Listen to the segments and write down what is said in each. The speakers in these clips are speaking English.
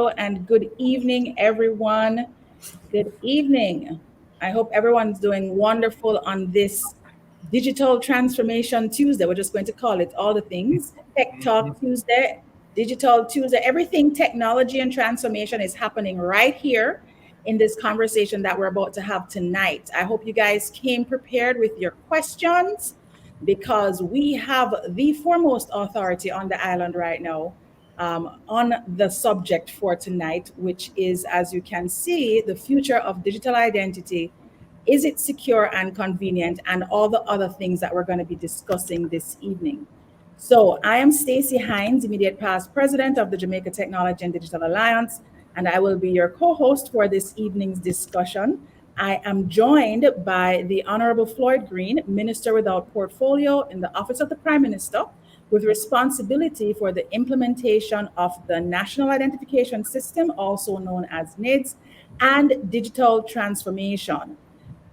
Hello and good evening, everyone. Good evening. I hope everyone's doing wonderful on this Digital Transformation Tuesday. We're just going to call it all the things. Tech Talk Tuesday, Digital Tuesday. Everything technology and transformation is happening right here in this conversation that we're about to have tonight. I hope you guys came prepared with your questions because we have the foremost authority on the island right now on the subject for tonight, which is, as you can see, the future of digital identity. Is it secure and convenient? And all the other things that we're going to be discussing this evening. So I am Stacey Hines, immediate past president of the Jamaica Technology and Digital Alliance, and I will be your co-host for this evening's discussion. I am joined by the Honorable Floyd Green, Minister without portfolio in the Office of the Prime Minister, with responsibility for the implementation of the National Identification System, also known as NIDS, and digital transformation.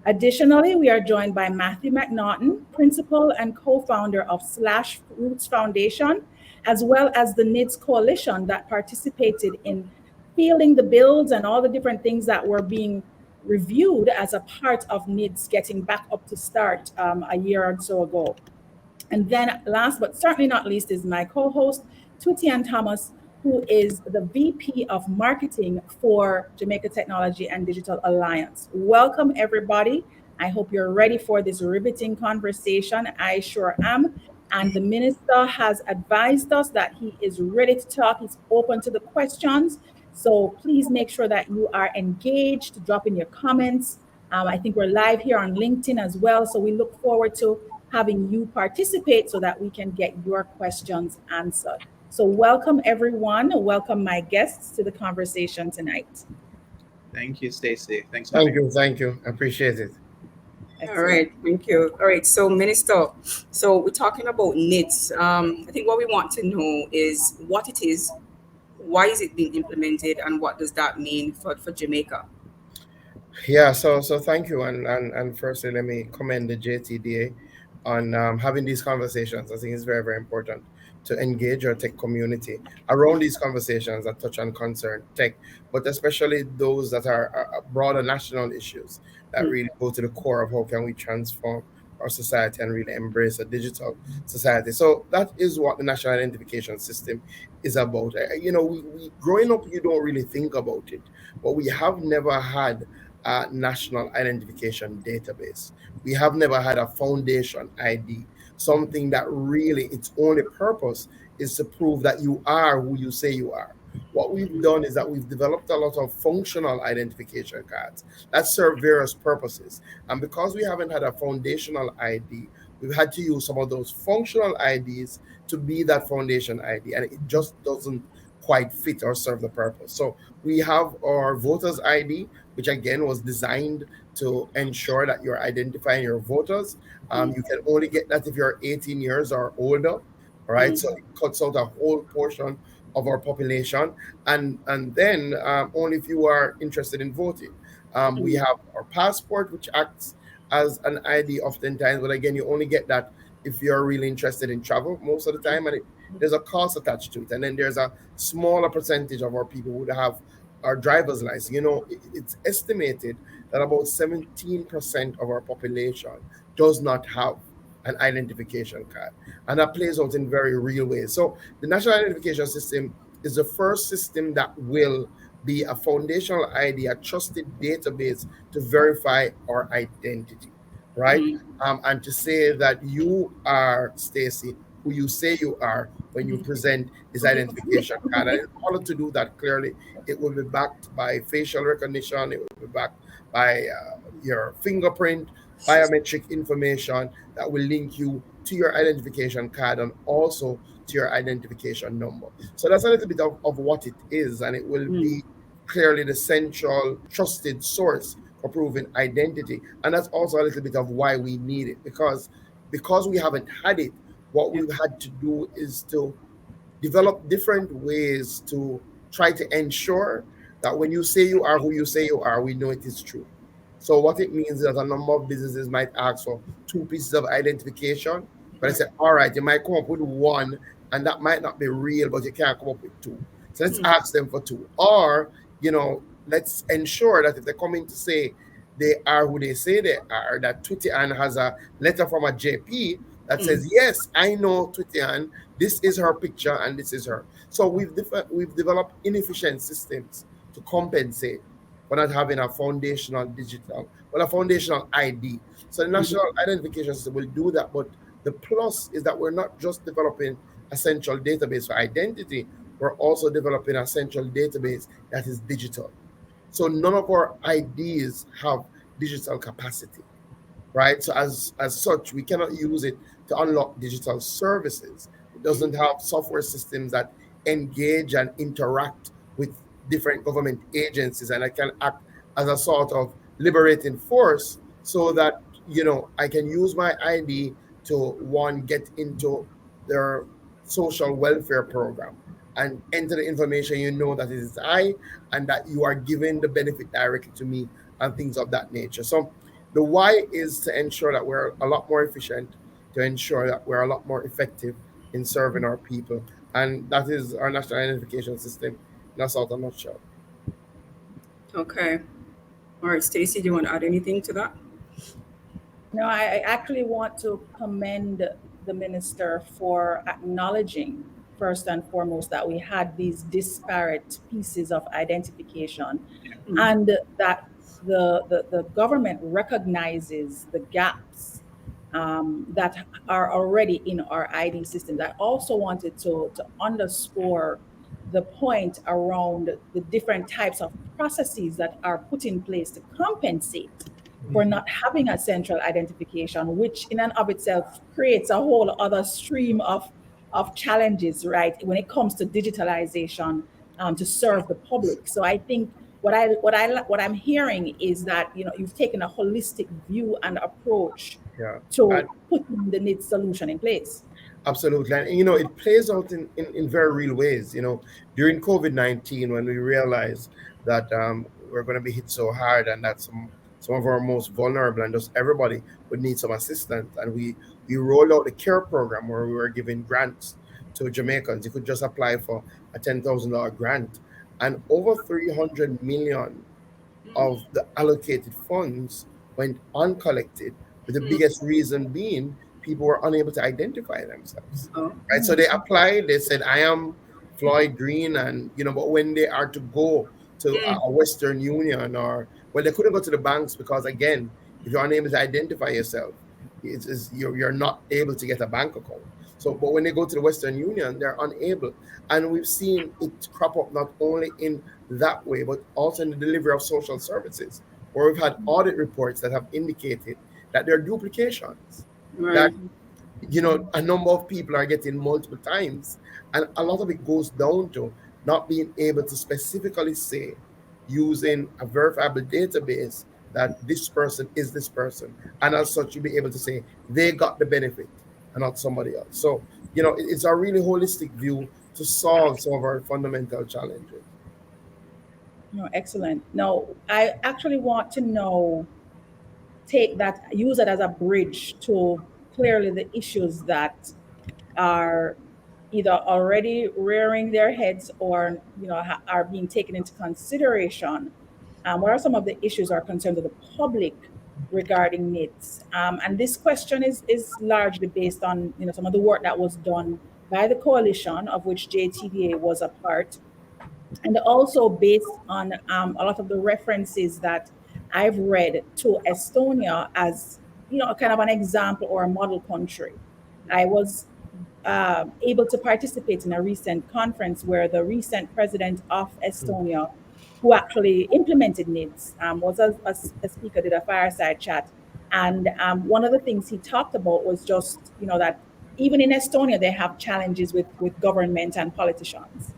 Additionally, we are joined by Matthew McNaughton, Principal and Co-Founder of /Roots Foundation, as well as the NIDS Coalition that participated in fielding the bills and all the different things that were being reviewed as a part of NIDS getting back up to start a year or so ago. And then last but certainly not least is my co-host, Twitty-Ann, who is the VP of Marketing for Jamaica Technology and Digital Alliance. Welcome, everybody. I hope you're ready for this riveting conversation. I sure am. And the minister has advised us that he is ready to talk. He's open to the questions. So please make sure that you are engaged, drop in your comments. I think we're live here on LinkedIn as well. So we look forward to having you participate so that we can get your questions answered. So welcome everyone. Welcome my guests to the conversation tonight. Thank you, Stacey. Thanks. Thank you. I appreciate it. Excellent. All right, thank you. All right, so Minister, so we're talking about NIDS. I think what we want to know is what it is, why is it being implemented, and what does that mean for Jamaica? Yeah, so thank you, and firstly, let me commend the JTDA on having these conversations. I think it's very, very important to engage our tech community around these conversations that touch on concern tech, but especially those that are broader national issues that really go to the core of how can we transform our society and really embrace a digital society. So that is what the National Identification System is about. We growing up, you don't really think about it, but we have never had a national identification database. We have never had a foundation ID, something that really its only purpose is to prove that you are who you say you are. What we've done is that we've developed a lot of functional identification cards that serve various purposes. And because we haven't had a foundational ID, we've had to use some of those functional IDs to be that foundation ID, and it just doesn't quite fit or serve the purpose. So we have our voters ID, which again was designed to ensure that you're identifying your voters. You can only get that if you're 18 years or older, right? So it cuts out a whole portion of our population, and then only if you are interested in voting. We have our passport, which acts as an ID oftentimes, but again, you only get that if you're really interested in travel most of the time, and there's a cost attached to it. And then there's a smaller percentage of our people who have our driver's license. It's estimated that about 17% of our population does not have an identification card, and that plays out in very real ways. So the National Identification System is the first system that will be a foundational ID, a trusted database to verify our identity, right? And to say that you are Stacey, who you say you are when you present this identification card. And in order to do that clearly, it will be backed by facial recognition, it will be backed by your fingerprint, biometric information that will link you to your identification card and also to your identification number. So that's a little bit of what it is, and it will be clearly the central trusted source for proving identity. And that's also a little bit of why we need it, because we haven't had it. What we've had to do is to develop different ways to try to ensure that when you say you are who you say you are, we know it is true. So what it means is that a number of businesses might ask for 2 pieces of identification, but I say, all right, you might come up with 1, and that might not be real, but you can't come up with 2. So let's ask them for 2. Or, let's ensure that if they come in to say they are who they say they are, that Twitty-Ann has a letter from a JP that says, yes, I know Twitty-Ann, this is her picture and this is her. So we've developed inefficient systems to compensate for not having a foundational ID. So the national identification system will do that, but the plus is that we're not just developing a central database for identity, we're also developing a central database that is digital. So none of our IDs have digital capacity, right? So as such, we cannot use it to unlock digital services. It doesn't have software systems that engage and interact with different government agencies, and I can act as a sort of liberating force so that, I can use my ID to get into their social welfare program and enter the information, that it is I, and that you are giving the benefit directly to me and things of that nature. So the why is to ensure that we're a lot more efficient, to ensure that we're a lot more effective in serving our people. And that is our national identification system in a sort of nutshell. Okay. All right, Stacey, do you want to add anything to that? No, I actually want to commend the minister for acknowledging, first and foremost, that we had these disparate pieces of identification and that the government recognizes the gaps that are already in our ID systems. I also wanted to underscore the point around the different types of processes that are put in place to compensate for not having a central identification, which in and of itself creates a whole other stream of challenges, right, when it comes to digitalization to serve the public. So I think what I'm hearing is that you've taken a holistic view and approach to putting the NIDS solution in place. Absolutely. And it plays out in very real ways. During COVID-19, when we realized that we're going to be hit so hard and that some of our most vulnerable and just everybody would need some assistance, and we rolled out the CARE program where we were giving grants to Jamaicans. You could just apply for a $10,000 grant, and over 300 million of the allocated funds went uncollected, with the biggest reason being people were unable to identify themselves. Right? So they applied, they said, I am Floyd Green, and but when they are to go to a Western Union, or they couldn't go to the banks because, again, if you're unable to identify yourself, you're not able to get a bank account. So, but when they go to the Western Union, they're unable. And we've seen it crop up not only in that way, but also in the delivery of social services, where we've had audit reports that have indicated that there are duplications, that a number of people are getting multiple times. And a lot of it goes down to not being able to specifically say, using a verifiable database, that this person is this person. And as such, you'll be able to say they got the benefit and not somebody else. So, it's a really holistic view to solve some of our fundamental challenges. Excellent. Now, I actually want to use it as a bridge to clearly the issues that are either already rearing their heads or are being taken into consideration. What are some of the issues or concerns of the public regarding NIDS? And this question is largely based on some of the work that was done by the coalition, of which JTDA was a part, and also based on a lot of the references that I've read to Estonia as kind of an example or a model country. I was able to participate in a recent conference where the recent president of Estonia, who actually implemented NIDS, was a speaker, did a fireside chat. And one of the things he talked about was just, that even in Estonia, they have challenges with government and politicians.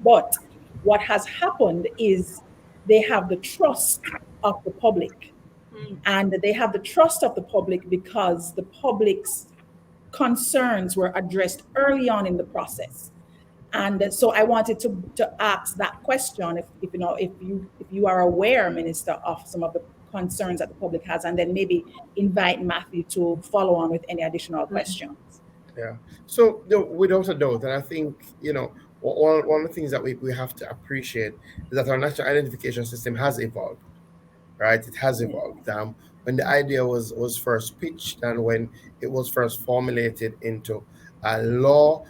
But what has happened is they have the trust of the public. And they have the trust of the public because the public's concerns were addressed early on in the process. And so I wanted to ask that question, if you are aware, Minister, of some of the concerns that the public has, and then maybe invite Matthew to follow on with any additional questions. Yeah. So without a doubt, and I think one of the things that we have to appreciate is that our national identification system has evolved, right? It has evolved. When the idea was first pitched and when it was first formulated into a law,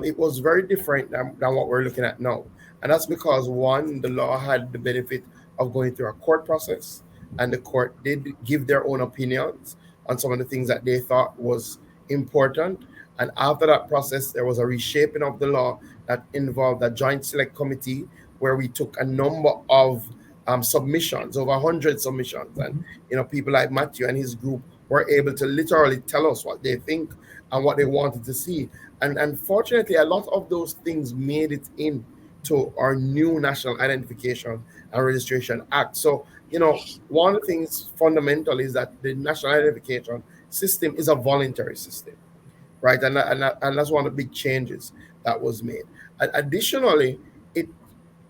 it was very different than what we're looking at now. And that's because, one, the law had the benefit of going through a court process, and the court did give their own opinions on some of the things that they thought was important. And after that process, there was a reshaping of the law that involved a joint select committee where we took a number of submissions, over 100 submissions, and people like Matthew and his group were able to literally tell us what they think and what they wanted to see. And unfortunately, a lot of those things made it into our new National Identification and Registration Act. So, one of the things fundamental is that the National Identification system is a voluntary system, right? And that's one of the big changes that was made. And additionally, it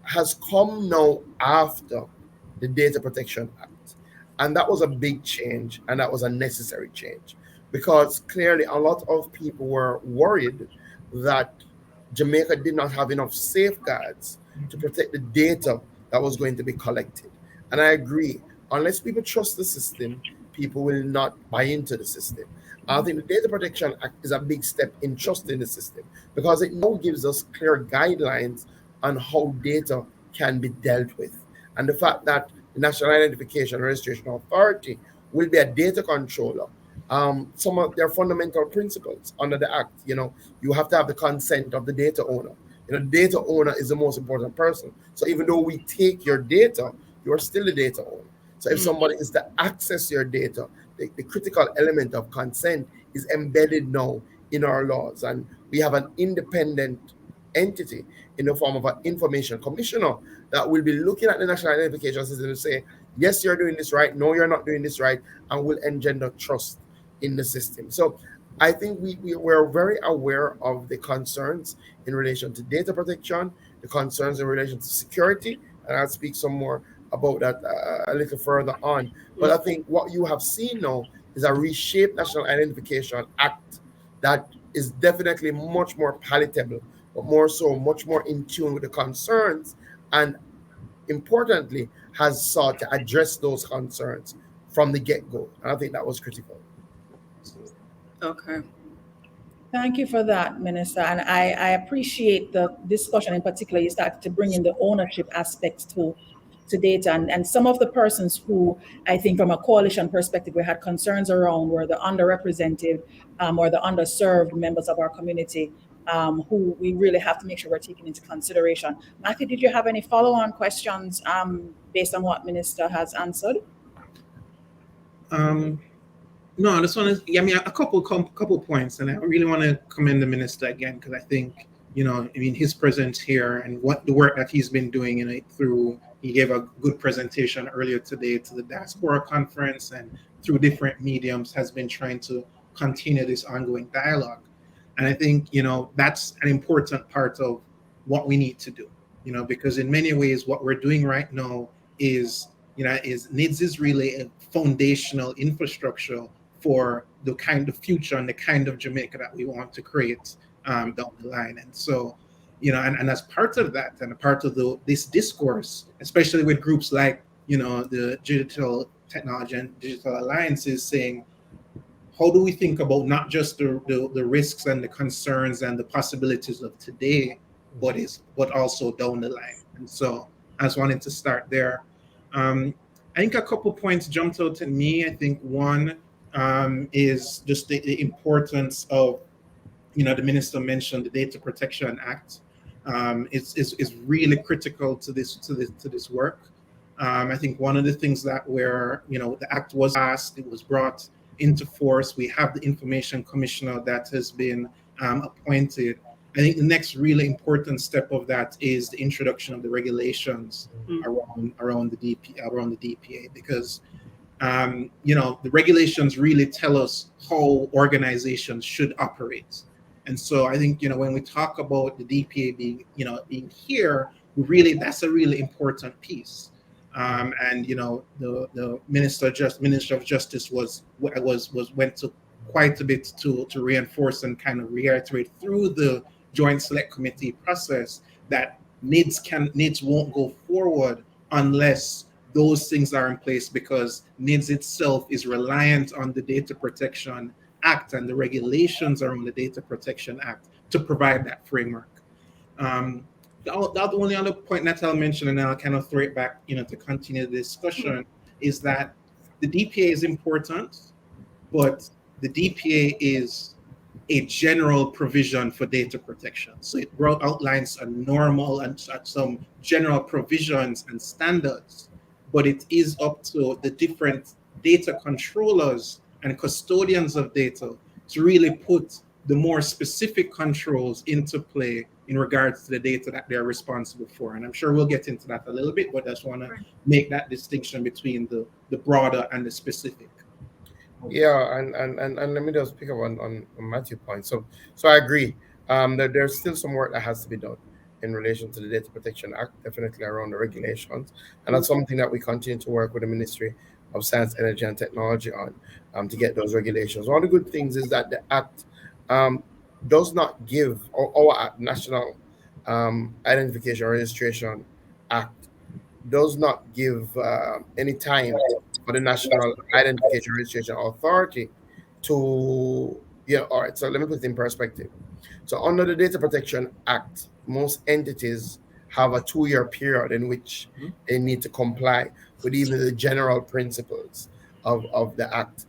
has come now after the Data Protection Act. And that was a big change, and that was a necessary change, because clearly a lot of people were worried that Jamaica did not have enough safeguards to protect the data that was going to be collected. And I agree, unless people trust the system, people will not buy into the system. I think the Data Protection Act is a big step in trusting the system, because it now gives us clear guidelines on how data can be dealt with. And the fact that the National Identification and Registration Authority will be a data controller, some of their fundamental principles under the Act, you have to have the consent of the data owner. The data owner is the most important person. So even though we take your data, you are still the data owner. So if somebody is to access your data, the critical element of consent is embedded now in our laws. And we have an independent entity in the form of an information commissioner that will be looking at the national identification system and say, yes, you're doing this right, no, you're not doing this right, and will engender trust in the system. So I think we're very aware of the concerns in relation to data protection, the concerns in relation to security, and I'll speak some more about that a little further on. But I think what you have seen now is a reshaped National Identification Act that is definitely much more palatable, but more so, much more in tune with the concerns, and importantly, has sought to address those concerns from the get-go. And I think that was critical. Okay. Thank you for that, Minister. And I appreciate the discussion in particular. You started to bring in the ownership aspects to data. And some of the persons who I think from a coalition perspective, we had concerns around were the underrepresented or the underserved members of our community who we really have to make sure we're taking into consideration. Matthew, did you have any follow-on questions based on what Minister has answered? No, I just want to, a couple points, and I really want to commend the Minister again, because I think, his presence here and what the work that he's been doing in it through, he gave a good presentation earlier today to the Diaspora Conference, and through different mediums has been trying to continue this ongoing dialogue. And I think, that's an important part of what we need to do, because in many ways, what we're doing right now is NIDS is really a foundational infrastructure for the kind of future and the kind of Jamaica that we want to create down the line. And so, and as part of that, and a part of this discourse, especially with groups like, the Digital Technology and Digital Alliances, saying, how do we think about not just the risks and the concerns and the possibilities of today, but also down the line? And so I just wanted to start there. I think a couple points jumped out at me. I think one is just the importance of, the Minister mentioned the Data Protection Act. Is really critical to this work. I think one of the things that the act was passed, it was brought into force. We have the Information Commissioner that has been appointed. I think the next really important step of that is the introduction of the regulations around the DPA, because the regulations really tell us how organizations should operate. And so I think when we talk about the DPA being here, that's a really important piece. And the Minister of Justice went to quite a bit to reinforce and kind of reiterate through the joint select committee process, that NIDS won't go forward unless those things are in place, because NIDS itself is reliant on the Data Protection Act and the regulations around the Data Protection Act to provide that framework. The only other point that I'll mention, and I'll kind of throw it back, to continue the discussion, is that the DPA is important, but the DPA is a general provision for data protection. So it outlines a normal and some general provisions and standards, but it is up to the different data controllers and custodians of data to really put the more specific controls into play in regards to the data that they're responsible for. And I'm sure we'll get into that a little bit, but I just want to make that distinction between the broader and the specific. Yeah, and let me just pick up on Matthew's point. So I agree that there's still some work that has to be done in relation to the Data Protection Act, definitely around the regulations. And that's something that we continue to work with the Ministry of Science, Energy and Technology on to get those regulations. One of the good things is that the Act does not give, our National Identification Registration Act does not give any time for the National Identification Registration Authority to, all right, so let me put it in perspective. So under the Data Protection Act, most entities have a 2-year period in which they need to comply with even the general principles of the Act.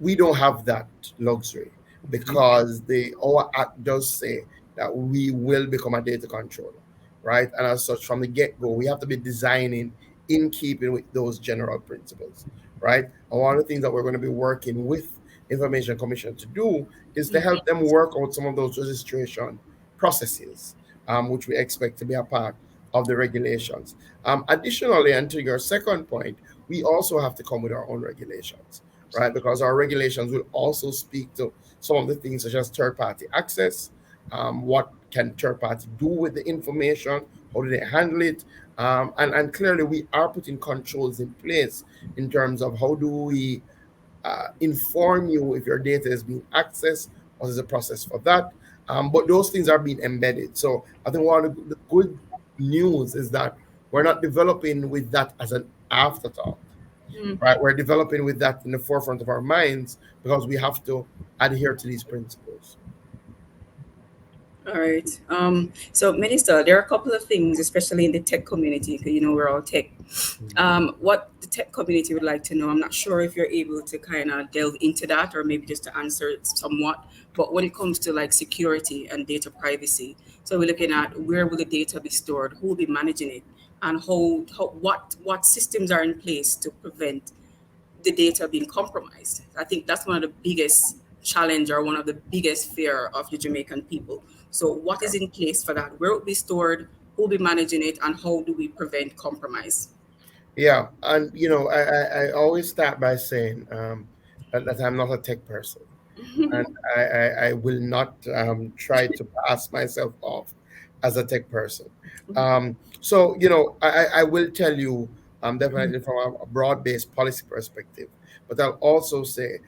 We don't have that luxury because our Act does say that we will become a data controller, right? And as such, from the get-go, we have to be designing in keeping with those general principles, right? And one of the things that we're going to be working with Information Commission to do is to help them work out some of those registration processes, which we expect to be a part of the regulations. Additionally, and to your second point, we also have to come with our own regulations, right? Because our regulations will also speak to some of the things such as third-party access, what can third party do with the information, how do they handle it, and clearly we are putting controls in place in terms of how do we inform you if your data is being accessed, what is the process for that, but those things are being embedded. So I think one of the good news is that we're not developing with that as an afterthought, right? We're developing with that in the forefront of our minds because we have to adhere to these principles. All right. So, Minister, there are a couple of things, especially in the tech community, because we're all tech. What the tech community would like to know, I'm not sure if you're able to kind of delve into that or maybe just to answer it somewhat. But when it comes to like security and data privacy, so we're looking at where will the data be stored, who will be managing it, and what systems are in place to prevent the data being compromised. I think that's one of the biggest challenge or one of the biggest fear of the Jamaican people. So what is in place for that? Where will it be stored? Who will be managing it? And how do we prevent compromise? Yeah, and I always start by saying that I'm not a tech person, and I will not try to pass myself off as a tech person. So I will tell you definitely from a broad-based policy perspective, but I'll also say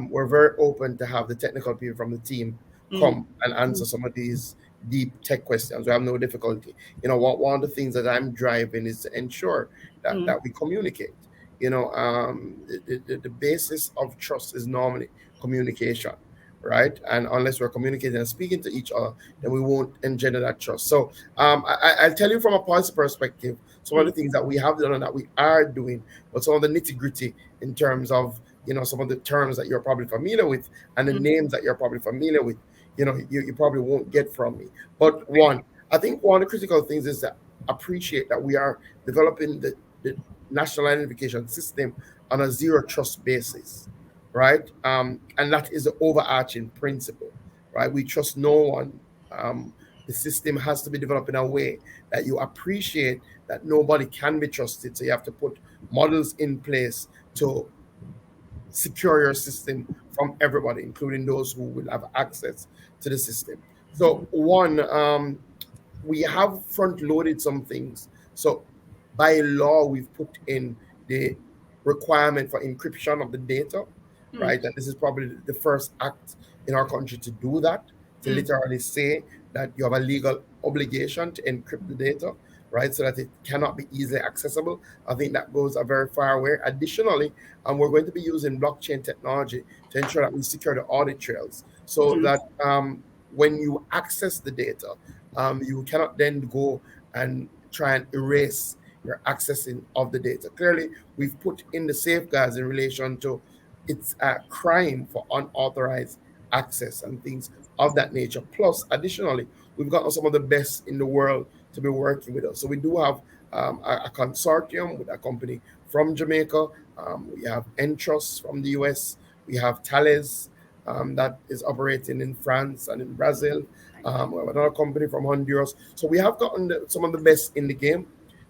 we're very open to have the technical people from the team come and answer some of these deep tech questions. We have no difficulty. One of the things that I'm driving is to ensure that we communicate. The basis of trust is normally communication, right? And unless we're communicating and speaking to each other, then we won't engender that trust. So I'll tell you from a policy perspective, some of the things that we have done and that we are doing, but some of the nitty-gritty in terms of some of the terms that you're probably familiar with and the names that you're probably familiar with, you probably won't get from me. But I think one of the critical things is to appreciate that we are developing the national identification system on a zero trust basis, right? And that is the overarching principle, right? We trust no one. The system has to be developed in a way that you appreciate that nobody can be trusted. So you have to put models in place to secure your system from everybody, including those who will have access to the system. So we have front-loaded some things. So by law, we've put in the requirement for encryption of the data, right? And this is probably the first act in our country to do that. to literally say that you have a legal obligation to encrypt the data, right, so that it cannot be easily accessible. I think that goes a very far way. Additionally, we're going to be using blockchain technology to ensure that we secure the audit trails, so that when you access the data, you cannot then go and try and erase your accessing of the data. Clearly, we've put in the safeguards in relation to it's a crime for unauthorized access and things of that nature. Plus, additionally, we've got some of the best in the world to be working with us. So we do have a consortium with a company from Jamaica. We have Entrust from the US. We have Thales that is operating in France and in Brazil. We have another company from Honduras. So we have gotten some of the best in the game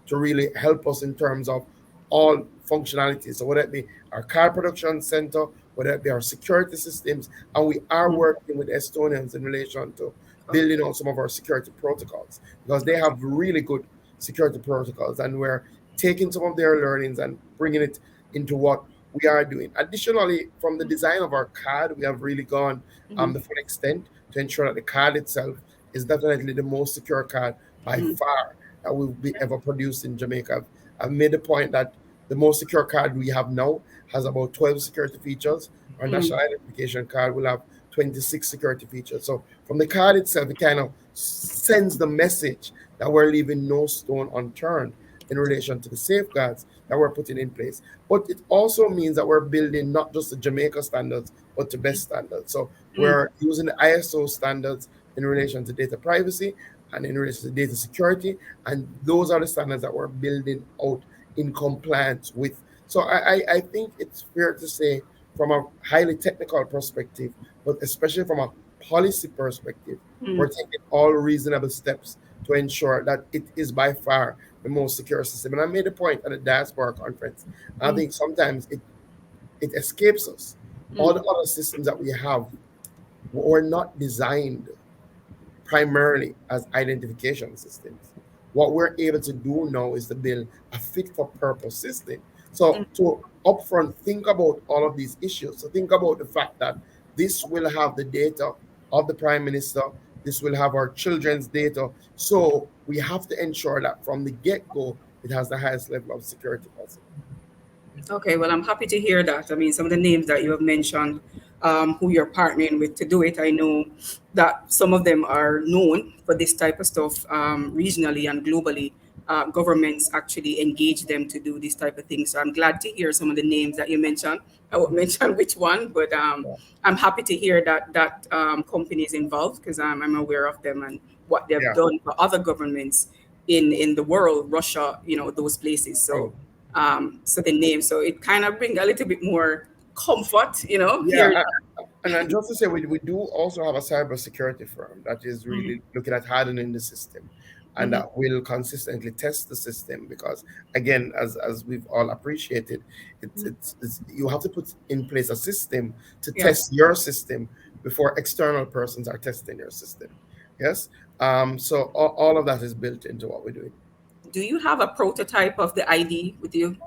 to really help us in terms of all functionalities. So whether it be our car production center, whether it be our security systems, and we are working with Estonians in relation to building on some of our security protocols, because they have really good security protocols, and we're taking some of their learnings and bringing it into what we are doing. Additionally, from the design of our card, we have really gone the full extent to ensure that the card itself is definitely the most secure card by far that will be ever produced in Jamaica. I've made the point that the most secure card we have now has about 12 security features. Our national identification card will have 26 security features. So from the card itself, it kind of sends the message that we're leaving no stone unturned in relation to the safeguards that we're putting in place. But it also means that we're building not just the Jamaica standards, but the best standards. So we're using the ISO standards in relation to data privacy and in relation to data security. And those are the standards that we're building out in compliance with. So I think it's fair to say, from a highly technical perspective, but especially from a policy perspective, we're taking all reasonable steps to ensure that it is by far the most secure system. And I made a point at the diaspora conference. I think sometimes it escapes us. All the other systems that we have were not designed primarily as identification systems. What we're able to do now is to build a fit-for-purpose system. So to upfront think about all of these issues. So think about the fact that this will have the data of the Prime Minister. This will have our children's data. So we have to ensure that from the get-go, it has the highest level of security possible. Okay, well, I'm happy to hear that. I mean, some of the names that you have mentioned, who you're partnering with to do it, I know that some of them are known for this type of stuff regionally and globally. Governments actually engage them to do this type of thing. So I'm glad to hear some of the names that you mentioned. I won't mention which one, but I'm happy to hear that company is involved, because I'm aware of them and what they've done for other governments in the world, Russia, those places. So so the name, so it kind of brings a little bit more comfort, here. And just to say, we do also have a cybersecurity firm that is really looking at hardening the system, and that will consistently test the system, because again, as we've all appreciated, it's you have to put in place a system to test your system before external persons are testing your system. Yes. So all of that is built into what we're doing. Do you have a prototype of the ID with you?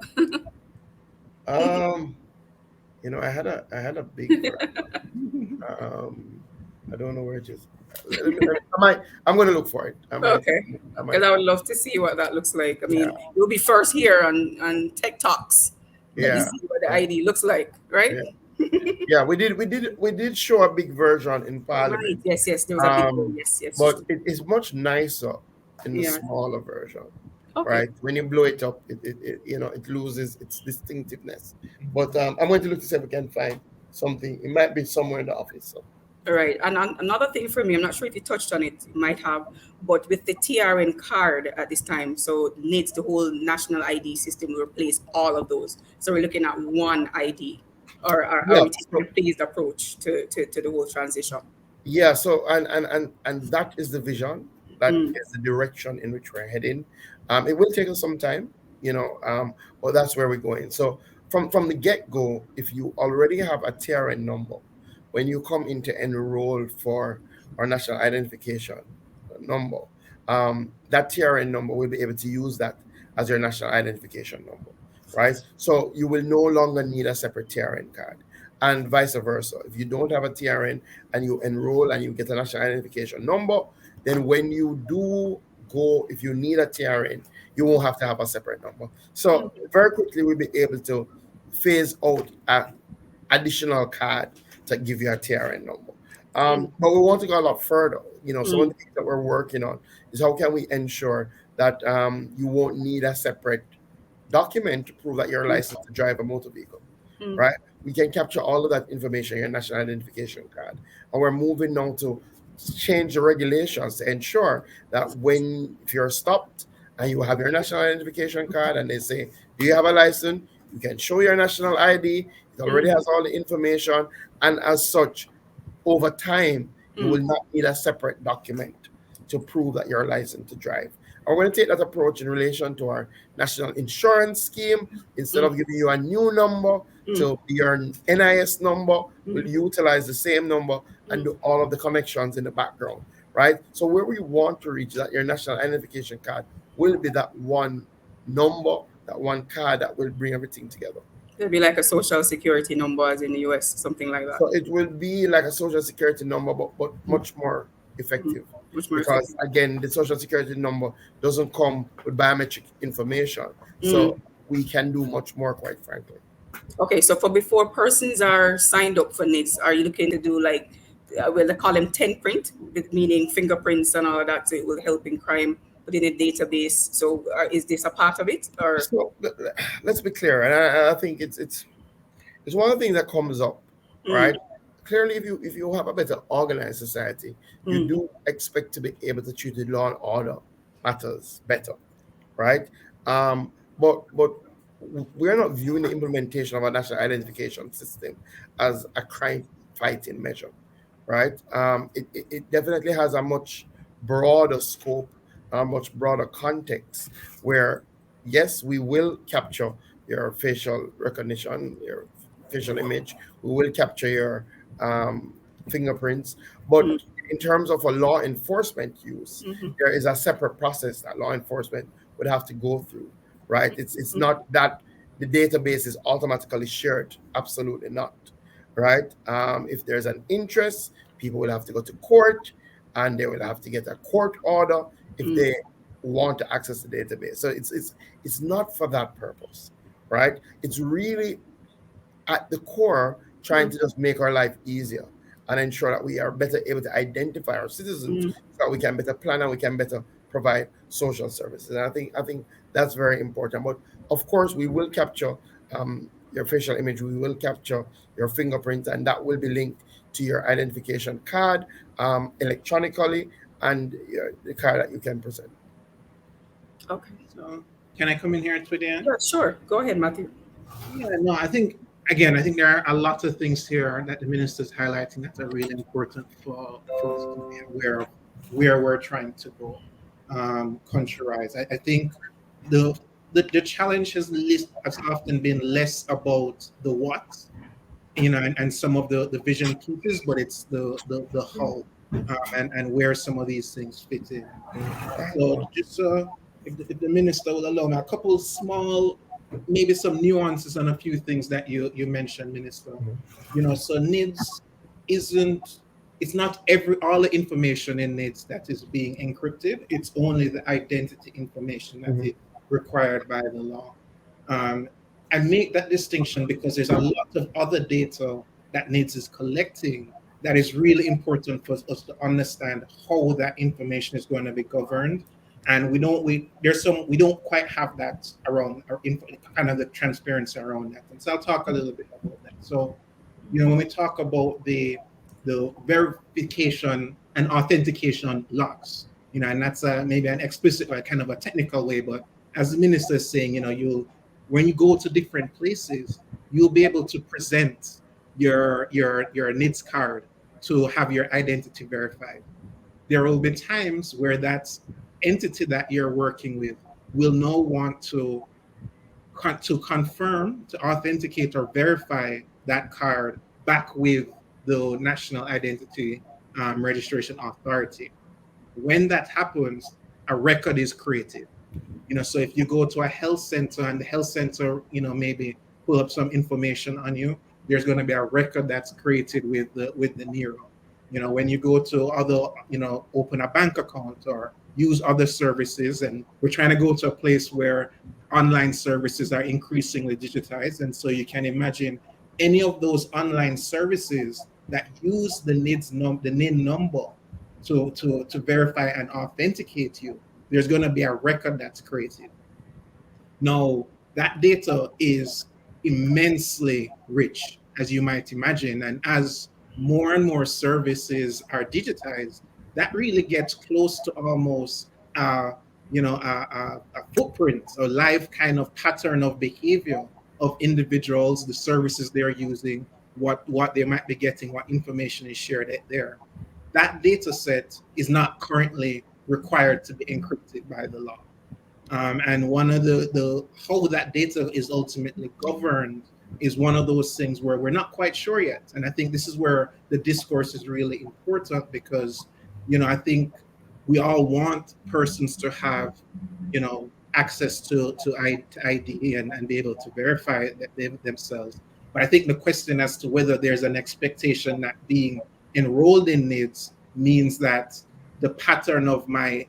I had a big I don't know where it is. I'm going to look for it. Okay, because I would love to see what that looks like. I mean, you'll be first here on Tech Talks. Let me see what the ID looks like, right? We did show a big version in Parliament. Right. Yes, there was a big one. Yes. But it is much nicer in the smaller version. Okay. Right, when you blow it up, it loses its distinctiveness. But I'm going to look to see if we can find something. It might be somewhere in the office. So. All right, and another thing for me, I'm not sure if you touched on it, you might have, but with the TRN card at this time, so NIDS, the whole national ID system, will replace all of those. So we're looking at one ID, or we taking a phased approach to the whole transition. Yeah. So and that is the vision. That is the direction in which we're heading. It will take us some time, but that's where we're going. So from the get-go, if you already have a TRN number, when you come in to enroll for our national identification number, that TRN number will be able to use that as your national identification number, right? So you will no longer need a separate TRN card. and vice versa. If you don't have a TRN and you enroll and you get a national identification number, then when you do go, if you need a TRN, you won't have to have a separate number. So very quickly we'll be able to phase out an additional card to give you a TRN number. But we want to go a lot further. Some of the things that we're working on is how can we ensure that you won't need a separate document to prove that you're licensed to drive a motor vehicle, right? We can capture all of that information in your national identification card. And we're moving now to change the regulations to ensure that if you're stopped and you have your national identification card and they say, do you have a license? You can show your national ID. It already has all the information. And as such, over time, you will not need a separate document to prove that you're licensed to drive. I'm going to take that approach in relation to our national insurance scheme. Instead of giving you a new number to your NIS number, we'll utilize the same number and do all of the connections in the background, right? So where we want to reach that your national identification card will be that one number, that one card that will bring everything together. It'll be like a social security number as in the US, something like that. So it will be like a social security number, but much more effective. Because again, the social security number doesn't come with biometric information. So we can do much more, quite frankly. Okay, so for before persons are signed up for NIDS, are you looking to do like, well, they call them 10 print, meaning fingerprints and all of that, so it will help in crime within a database. So is this a part of it? Or so, let's be clear, and I think it's one of the things that comes up, right? Clearly, if you have a better organized society, you do expect to be able to treat the law and order matters better, right? But we're not viewing the implementation of a national identification system as a crime fighting measure, right? It definitely has a much broader scope, a much broader context where, yes, we will capture your facial recognition, your facial image, we will capture your fingerprints, but in terms of a law enforcement use, there is a separate process that law enforcement would have to go through, right? It's not that the database is automatically shared, absolutely not, right? If there's an interest, people will have to go to court and they will have to get a court order if they want to access the database. So it's not for that purpose, right? It's really at the core trying to just make our life easier and ensure that we are better able to identify our citizens so that we can better plan and we can better provide social services. And I think that's very important. But of course, we will capture your facial image, we will capture your fingerprint, and that will be linked to your identification card electronically and the card that you can present. Okay. So can I come in here, Twitty-Ann? Yeah, sure. Go ahead, Matthew. Yeah, no, I think there are a lot of things here that the minister's highlighting that are really important for us to be aware of where we're trying to go country-wise. I think the challenge has often been less about the what, and some of the vision pieces, but it's the how and where some of these things fit in. So just if the minister will allow me a couple small, maybe some nuances on a few things that you mentioned, Minister. So NIDS it's not all the information in NIDS that is being encrypted. It's only the identity information that is required by the law. I make that distinction because there's a lot of other data that NIDS is collecting that is really important for us to understand how that information is going to be governed. And we don't quite have that around, or kind of the transparency around that. And so I'll talk a little bit about that. So, when we talk about the verification and authentication locks, and that's maybe an explicit or kind of a technical way, but as the minister is saying, when you go to different places, you'll be able to present your NIDS card to have your identity verified. There will be times where that's entity that you're working with will now want to confirm, to authenticate or verify that card back with the National Identity Registration Authority. When that happens, a record is created. So if you go to a health center and the health center, maybe pull up some information on you, there's going to be a record that's created with the Nero. You know, when you go to other, you know, open a bank account or use other services, and we're trying to go to a place where online services are increasingly digitized. And so you can imagine any of those online services that use the NIN number to verify and authenticate you, there's going to be a record that's created. Now, that data is immensely rich, as you might imagine. And as more and more services are digitized, that really gets close to almost, you know, a footprint, a live kind of pattern of behavior of individuals, the services they're using, what they might be getting, what information is shared there. That data set is not currently required to be encrypted by the law. And one of the how that data is ultimately governed is one of those things where we're not quite sure yet. And I think this is where the discourse is really important, because, you know, I think we all want persons to have, you know, access to ID and be able to verify that themselves. But I think the question as to whether there's an expectation that being enrolled in NIDS means that the pattern of my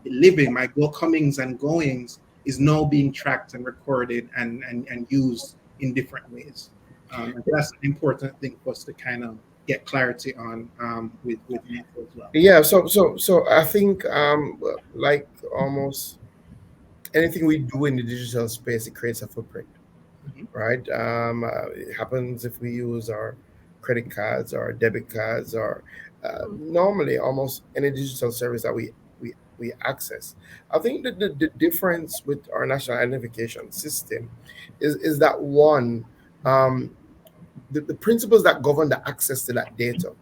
living, my comings and goings, is now being tracked and recorded and used in different ways. That's an important thing for us to kind of get clarity on with NIDS as well. Yeah, so I think like almost anything we do in the digital space, it creates a footprint, right? It happens if we use our credit cards or debit cards or normally almost any digital service that we access. I think that the difference with our national identification system is that one, the principles that govern the access to that data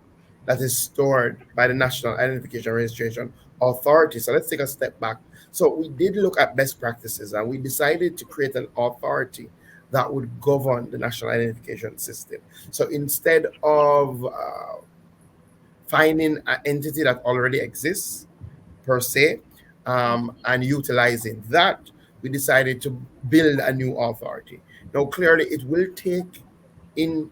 that is stored by the National Identification Registration Authority. So let's take a step back. So we did look at best practices, and we decided to create an authority that would govern the national identification system. So instead of finding an entity that already exists per se and utilizing that, we decided to build a new authority. Now, clearly, it will take into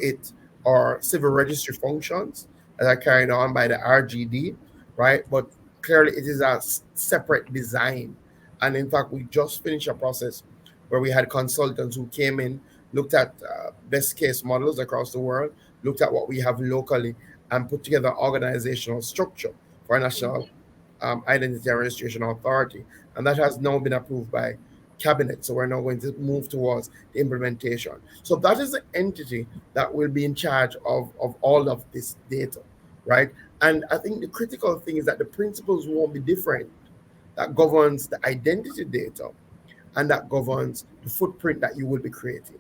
it our civil registry functions that are carried on by the RGD, right? But clearly, it is a separate design. And in fact, we just finished a process where we had consultants who came in, looked at best case models across the world, looked at what we have locally, and put together organizational structure for a national identity and registration authority. And that has now been approved by cabinet. So we're now going to move towards the implementation. So that is the entity that will be in charge of all of this data, right? And I think the critical thing is that the principles won't be different. That governs the identity data and that governs the footprint that you will be creating,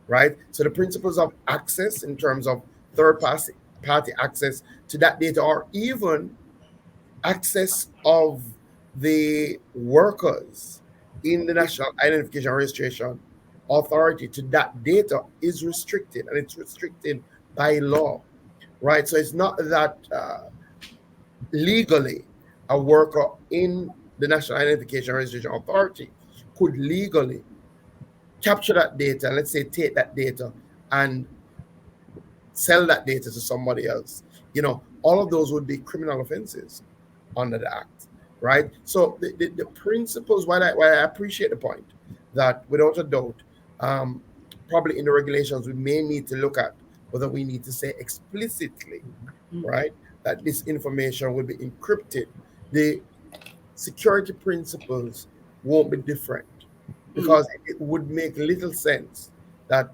right? So the principles of access in terms of third-party access to that data, or even access of the workers in the National Identification Registration Authority to that data, is restricted, and it's restricted by law, right? So it's not that legally a worker in the National Identification Registration Authority could legally capture that data, let's say take that data and sell that data to somebody else. You know, all of those would be criminal offenses under the act, right? So the principles, while I appreciate the point that without a doubt, probably in the regulations, we may need to look at whether we need to say explicitly, right, that this information will be encrypted. The security principles won't be different, because it would make little sense that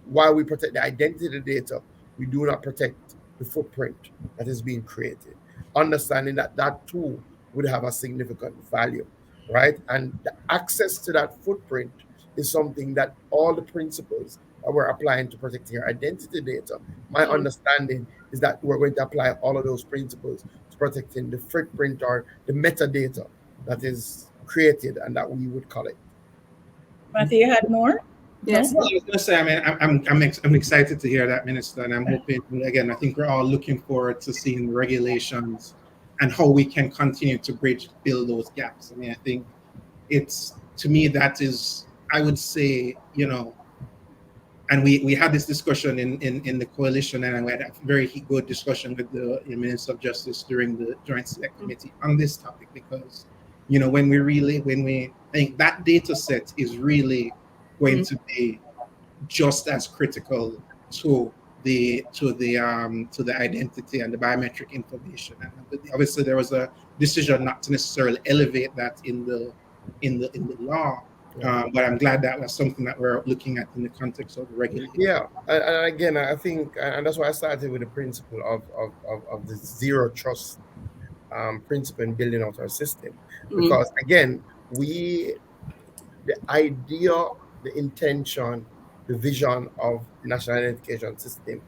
while we protect the identity data, we do not protect the footprint that is being created. Understanding that that too would have a significant value, right? And the access to that footprint is something that all the principles that we're applying to protecting your identity data, my understanding is that we're going to apply all of those principles to protecting the footprint or the metadata that is created and that we would collect. Matthew, you had more? Yes. Well, I was going to say, I mean, I'm excited to hear that, Minister, and I'm hoping, again, I think we're all looking forward to seeing the regulations and how we can continue to build those gaps. I mean, I think it's, to me, that is, I would say, you know, and we had this discussion in the coalition, and we had a very good discussion with the Minister of Justice during the Joint Select Committee on this topic, because when we I think that data set is really going to be just as critical to the identity and the biometric information. And obviously there was a decision not to necessarily elevate that in the law. But I'm glad that was something that we're looking at in the context of the regulation. Yeah, and again, I think, and that's why I started with the principle of the zero trust principle in building out our system, because again, the idea, the intention, the vision of the national identification system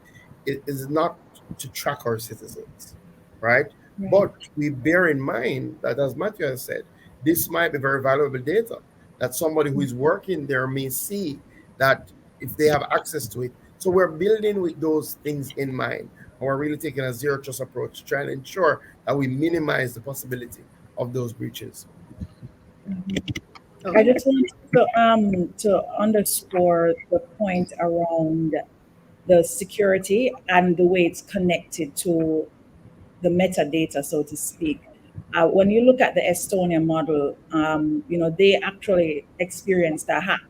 is not to track our citizens, right? But we bear in mind that, as Matthew has said, this might be very valuable data that somebody who is working there may see, that if they have access to it. So we're building with those things in mind, and we're really taking a zero trust approach, trying to ensure that we minimize the possibility of those breaches. I just want to underscore the point around the security and the way it's connected to the metadata, so to speak. When you look at the Estonia model, they actually experienced a hack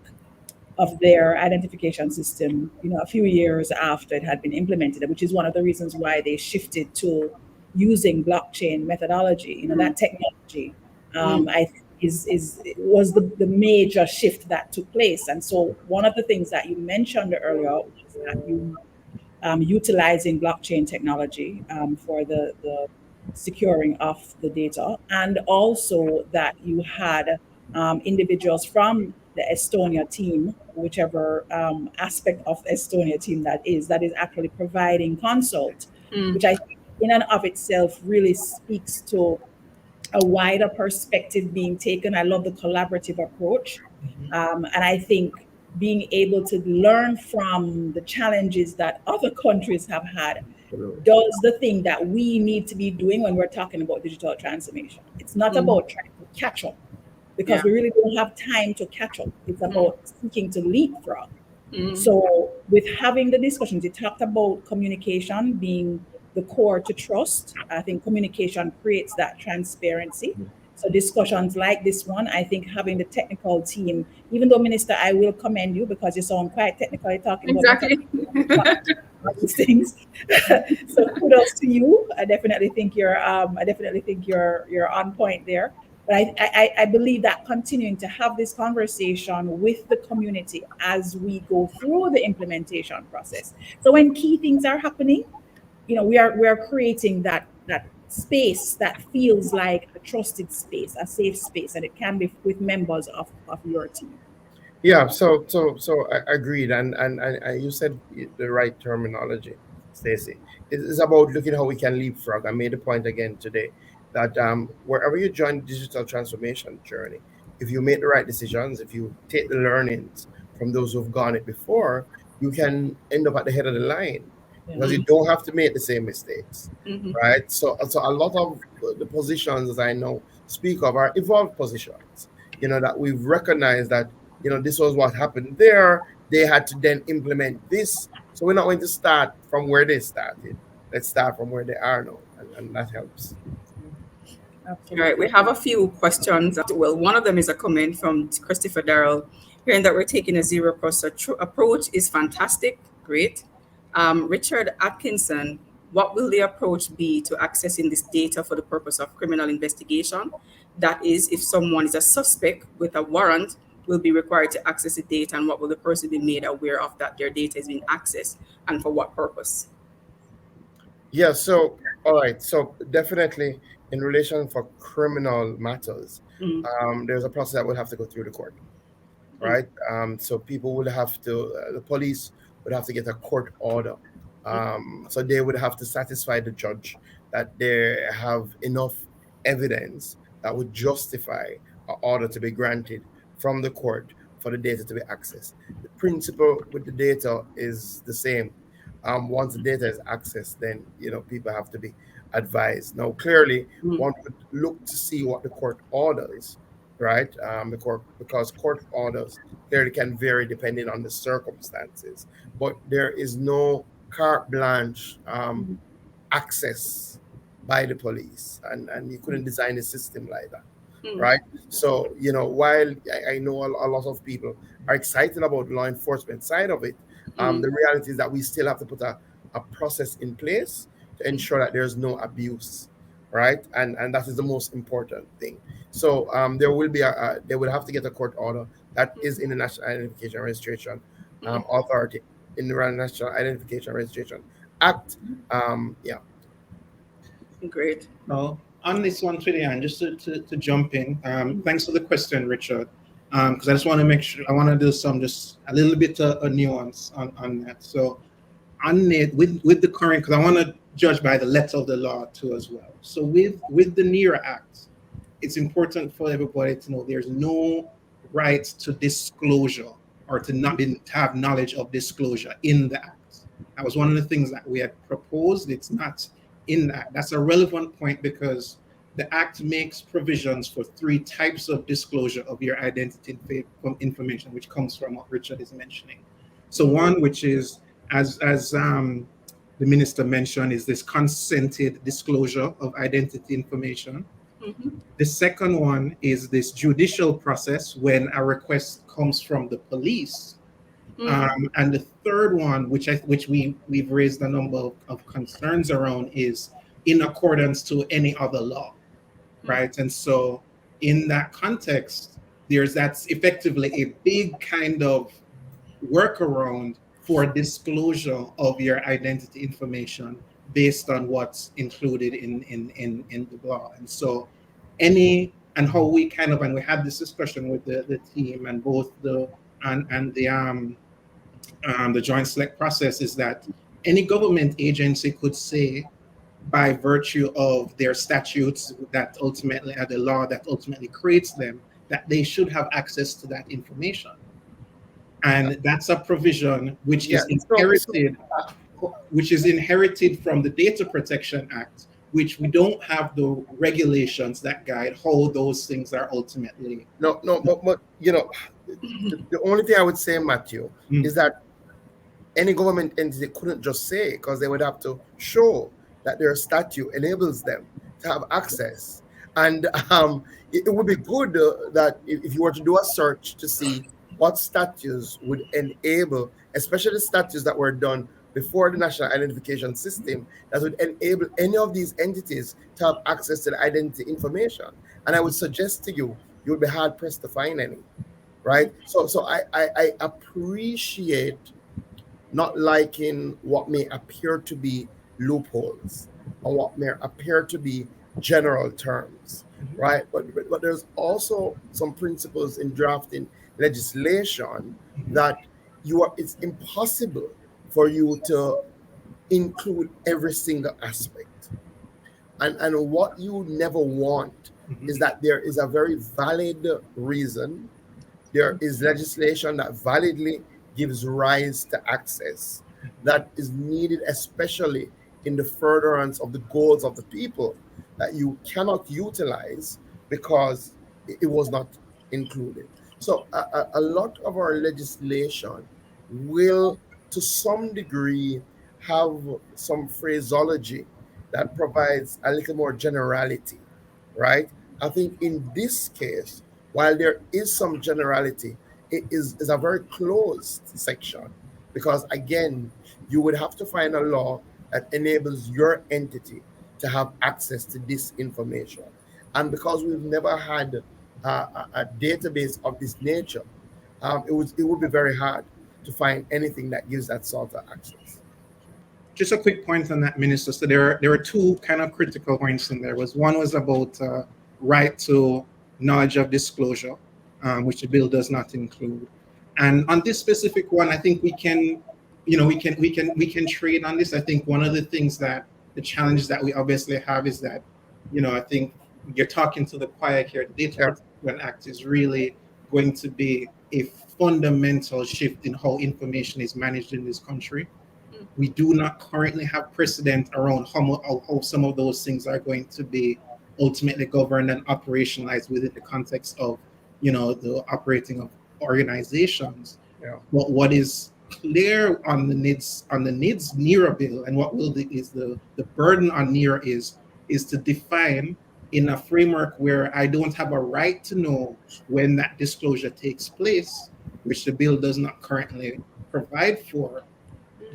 of their identification system, a few years after it had been implemented, which is one of the reasons why they shifted to using blockchain methodology. That technology, I think, was the major shift that took place. And so one of the things that you mentioned earlier was that you utilizing blockchain technology for the securing of the data, and also that you had individuals from the Estonia team, whichever aspect of the Estonia team that is actually providing consult, which I think in and of itself really speaks to a wider perspective being taken. I love the collaborative approach. And I think being able to learn from the challenges that other countries have had does the thing that we need to be doing when we're talking about digital transformation. It's not about trying to catch up, because we really don't have time to catch up. It's about seeking to leapfrog. So with having the discussions, you talked about communication being the core to trust. I think communication creates that transparency. So discussions like this one, I think having the technical team, even though, Minister, I will commend you because you sound quite technically talking about these things. So kudos to you. I definitely think you're on point there. But I believe that continuing to have this conversation with the community as we go through the implementation process. So when key things are happening, we are creating that space that feels like a trusted space, a safe space, and it can be with members of your team. Yeah, so I agreed, and you said the right terminology, Stacey. It's about looking how we can leapfrog. I made the point again today that wherever you join the digital transformation journey, if you make the right decisions, if you take the learnings from those who've gone it before, you can end up at the head of the line. Because you don't have to make the same mistakes, right? So a lot of the positions, as I know, speak of, are evolved positions, that we've recognized that, this was what happened there. They had to then implement this. So we're not going to start from where they started. Let's start from where they are now, and that helps. Absolutely. All right, we have a few questions. Well, one of them is a comment from Christopher Darrell, hearing that we're taking a zero cost approach is fantastic, great. Richard Atkinson, what will the approach be to accessing this data for the purpose of criminal investigation? That is, if someone is a suspect with a warrant, will be required to access the data, and what will the person be made aware of that their data is being accessed, and for what purpose? Yeah, so, all right. So definitely in relation for criminal matters, there's a process that will have to go through the court, right? So people would have to, the police would have to get a court order. So they would have to satisfy the judge that they have enough evidence that would justify an order to be granted from the court for the data to be accessed. The principle with the data is the same. Once the data is accessed, then people have to be advised. Now, clearly, one would look to see what the court orders, right? Because court orders clearly can vary depending on the circumstances, but there is no carte blanche access by the police, and you couldn't design a system like that, right? So, while I know a lot of people are excited about the law enforcement side of it, the reality is that we still have to put a process in place to ensure that there's no abuse, right? And that is the most important thing. So there will be they will have to get a court order that is in the National Identification Registration Authority, in the National Identification Registration Act. Yeah. Great. Well, on this one, Twitty-Ann, just to jump in, thanks for the question, Richard. Because I just want to make sure, I want to do just a little bit of nuance on that. So on it, with the current, because I want to judge by the letter of the law too as well. So with the NERA Act, it's important for everybody to know there's no right to disclosure or to have knowledge of disclosure in the act. That was one of the things that we had proposed. It's not in that. That's a relevant point because the act makes provisions for 3 types of disclosure of your identity information, which comes from what Richard is mentioning. So one, which is, as the minister mentioned, is this consented disclosure of identity information. The second one is this judicial process when a request comes from the police. And the third one, which we've raised a number of concerns around, is in accordance to any other law, right? And so in that context, that's effectively a big kind of workaround for disclosure of your identity information based on what's included in the law. And so how we kind of, and we had this discussion with the team and both the joint select process, is that any government agency could say, by virtue of their statutes that ultimately are the law that ultimately creates them, that they should have access to that information. And that's a provision which is inherited from the Data Protection Act, which we don't have the regulations that guide how those things are ultimately. But the only thing I would say, Matthew, is that any government entity couldn't just say, because they would have to show that their statute enables them to have access. And it would be good that if you were to do a search to see what statutes would enable, especially the statutes that were done before the National Identification System, that would enable any of these entities to have access to the identity information. And I would suggest to you, you'll be hard pressed to find any, right? So I appreciate not liking what may appear to be loopholes or what may appear to be general terms, right? But there's also some principles in drafting legislation that it's impossible for you to include every single aspect. And what you never want is that there is a very valid reason, there is legislation that validly gives rise to access that is needed, especially in the furtherance of the goals of the people, that you cannot utilize because it was not included. So a lot of our legislation will, to some degree, have some phraseology that provides a little more generality, right? I think in this case, while there is some generality, it is a very closed section, because again, you would have to find a law that enables your entity to have access to this information. And because we've never had a database of this nature, it would be very hard to find anything that gives that sort of access. Just a quick point on that, Minister. So there are 2 kind of critical points in there. One was about right to knowledge of disclosure, which the bill does not include. And on this specific one, I think we can trade on this. I think one of the things that the challenge that we obviously have is that, I think you're talking to the choir here. The Data Protection Act is really going to be a fundamental shift in how information is managed in this country. We do not currently have precedent around how some of those things are going to be ultimately governed and operationalized within the context of the operating of organizations. Yeah. But what is clear on the NIDS NERA bill, and what is the burden on NERA is to define in a framework where I don't have a right to know when that disclosure takes place, which the bill does not currently provide for.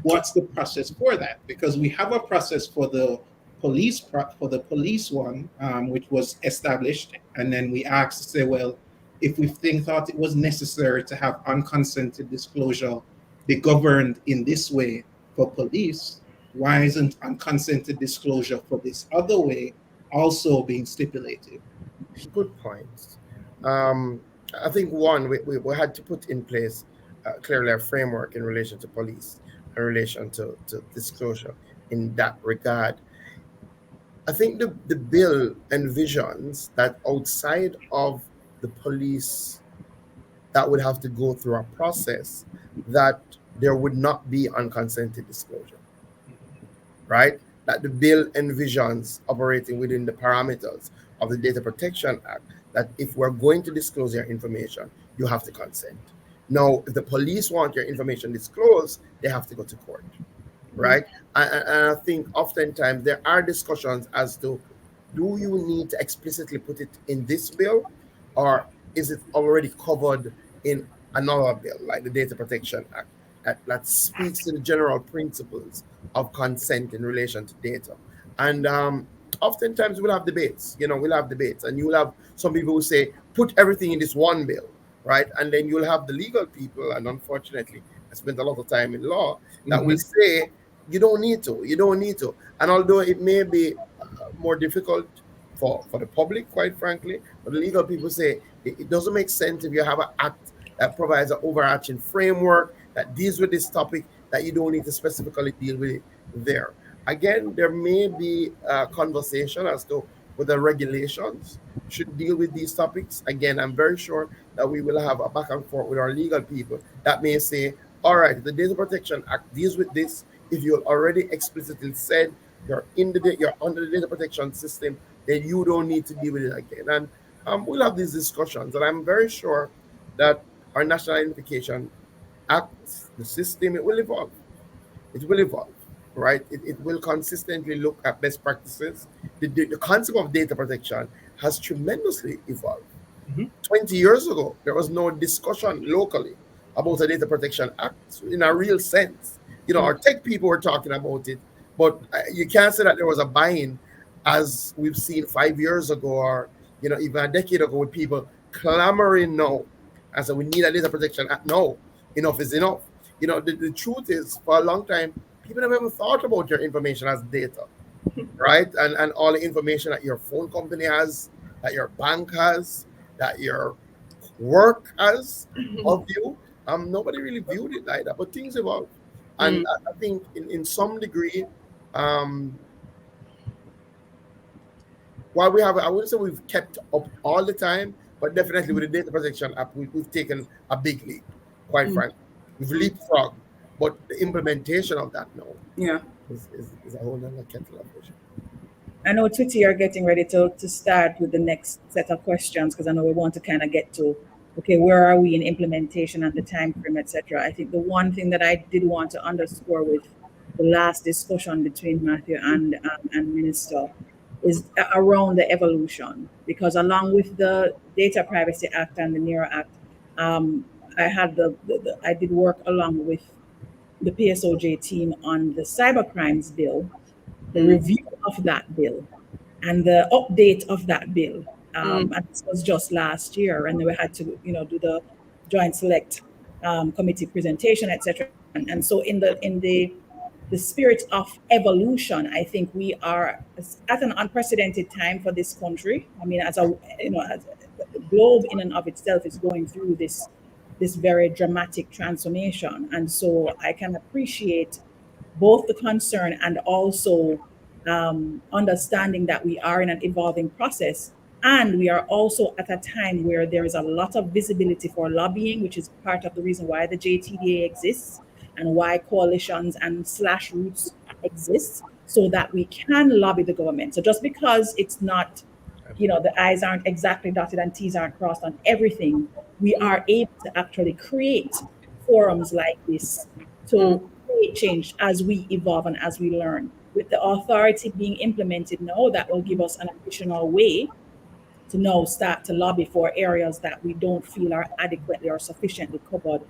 What's the process for that? Because we have a process for the police one, which was established, and then we asked to say, well, if we thought it was necessary to have unconsented disclosure be governed in this way for police, why isn't unconsented disclosure for this other way also being stipulated? Good points. I think one, we had to put in place clearly a framework in relation to police, in relation to disclosure in that regard. I think the bill envisions that outside of the police that would have to go through a process, that there would not be unconsented disclosure, right? That the bill envisions operating within the parameters of the Data Protection Act, that if we're going to disclose your information, you have to consent. Now, if the police want your information disclosed, they have to go to court, right? And I think oftentimes there are discussions as to, do you need to explicitly put it in this bill, or is it already covered in another bill, like the Data Protection Act, that speaks to the general principles of consent in relation to data? And oftentimes we'll have debates, and you'll have some people who say, put everything in this one bill, right? And then you'll have the legal people, and unfortunately, I spent a lot of time in law, that will say, you don't need to. And although it may be more difficult for the public, quite frankly, but the legal people say it doesn't make sense if you have an act that provides an overarching framework that deals with this topic, that you don't need to specifically deal with it there. Again, there may be a conversation as to whether regulations should deal with these topics. Again, I'm very sure that we will have a back and forth with our legal people that may say, all right, the Data Protection Act deals with this. If you already explicitly said you're under the data protection system, then you don't need to deal with it again. And we'll have these discussions. And I'm very sure that our National Identification Act, the system, it will evolve. It will evolve, right? It will consistently look at best practices. The concept of data protection has tremendously evolved. 20 years ago, there was no discussion locally about a Data Protection Act in a real sense. Our tech people were talking about it, but you can't say that there was a buy-in as we've seen 5 years ago, or even a decade ago, with people clamoring now and so we need a Data Protection Act. No, enough is enough. The truth is, for a long time, people never even thought about your information as data, right? And all the information that your phone company has, that your bank has, that your work has of you. Nobody really viewed it like that, but things evolve. And I think in some degree, while I wouldn't say we've kept up all the time, but definitely with the Data Protection Act, we've taken a big leap, quite frankly. We've leapfrogged, but the implementation of that now is a whole other kettle of fish. I know, Twitty, you're getting ready to start with the next set of questions, because I know we want to kind of get to, okay, where are we in implementation and the time frame, etc. I think the one thing that I did want to underscore with the last discussion between Matthew and Minister is around the evolution, because along with the Data Privacy Act and the NERA Act, I did work along with the PSOJ team on the cybercrimes bill, the review of that bill, and the update of that bill. And this was just last year, and then we had to, do the joint select committee presentation, etc. And so in the spirit of evolution, I think we are at an unprecedented time for this country. I mean, as the globe in and of itself is going through this very dramatic transformation. And so I can appreciate both the concern and also understanding that we are in an evolving process. And we are also at a time where there is a lot of visibility for lobbying, which is part of the reason why the JTDA exists and why coalitions and /roots exist, so that we can lobby the government. So just because it's not you know, the I's aren't exactly dotted and T's aren't crossed on everything, we are able to actually create forums like this to create change as we evolve and as we learn. With the authority being implemented now, that will give us an additional way to now start to lobby for areas that we don't feel are adequately or sufficiently covered